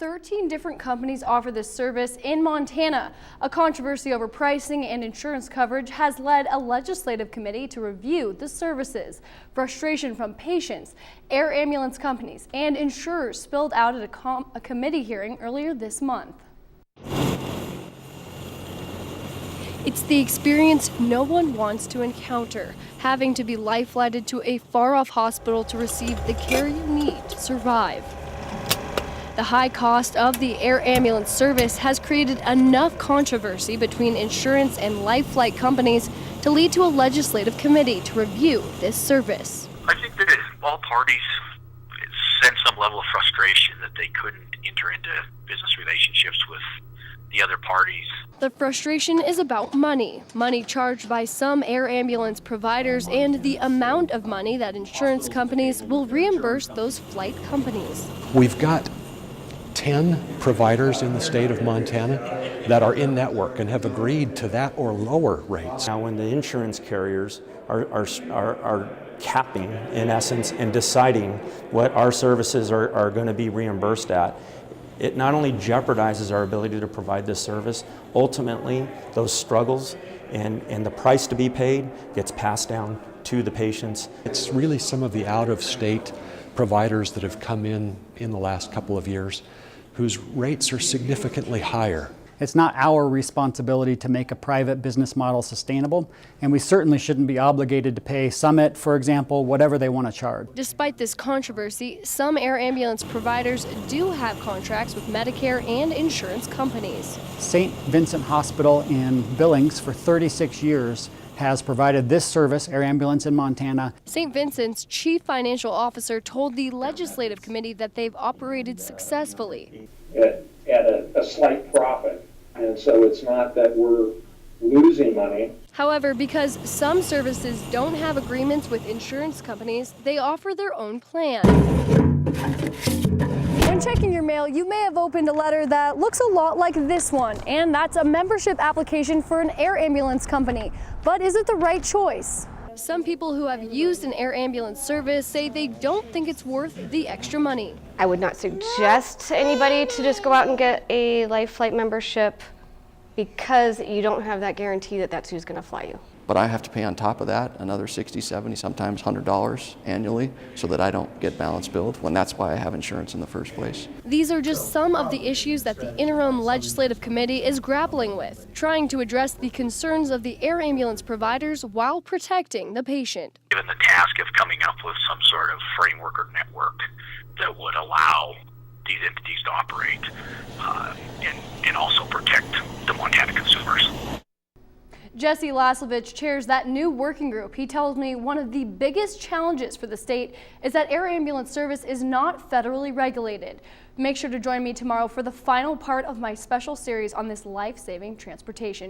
13 different companies offer this service in Montana. A controversy over pricing and insurance coverage has led a legislative committee to review the services. Frustration from patients, air ambulance companies, and insurers spilled out at a committee hearing earlier this month. It's the experience no one wants to encounter, having to be life-flighted to a far-off hospital to receive the care you need to survive. The high cost of the air ambulance service has created enough controversy between insurance and life flight companies to lead to a legislative committee to review this service. I think that all parties sense some level of frustration that they couldn't enter into business relationships with the other parties. The frustration is about money charged by some air ambulance providers and the amount of money that insurance companies will reimburse those flight companies. We've got 10 providers in the state of Montana that are in network and have agreed to that or lower rates. Now when the insurance carriers are capping, in essence, and deciding what our services are going to be reimbursed at, it not only jeopardizes our ability to provide this service, ultimately those struggles and the price to be paid gets passed down to the patients. It's really some of the out-of-state providers that have come in the last couple of years whose rates are significantly higher. It's not our responsibility to make a private business model sustainable, and we certainly shouldn't be obligated to pay Summit, for example, whatever they want to charge. Despite this controversy, some air ambulance providers do have contracts with Medicare and insurance companies. St. Vincent Hospital in Billings for 36 years has provided this service, air ambulance in Montana. St. Vincent's chief financial officer told the legislative committee that they've operated successfully. At a slight profit, and so it's not that we're losing money. However, because some services don't have agreements with insurance companies, they offer their own plan. When checking your mail, you may have opened a letter that looks a lot like this one, and that's a membership application for an air ambulance company. But is it the right choice? Some people who have used an air ambulance service say they don't think it's worth the extra money. I would not suggest to anybody to just go out and get a life flight membership because you don't have that guarantee that that's who's going to fly you. But I have to pay on top of that another $60, $70, sometimes $100 annually so that I don't get balance billed, when that's why I have insurance in the first place. These are just some of the issues that the interim legislative committee is grappling with, trying to address the concerns of the air ambulance providers while protecting the patient. Given the task of coming up with some sort of framework or network that would allow these entities to operate and also protect the Montana consumers. Jesse Laslovich chairs that new working group. He tells me one of the biggest challenges for the state is that air ambulance service is not federally regulated. Make sure to join me tomorrow for the final part of my special series on this life-saving transportation.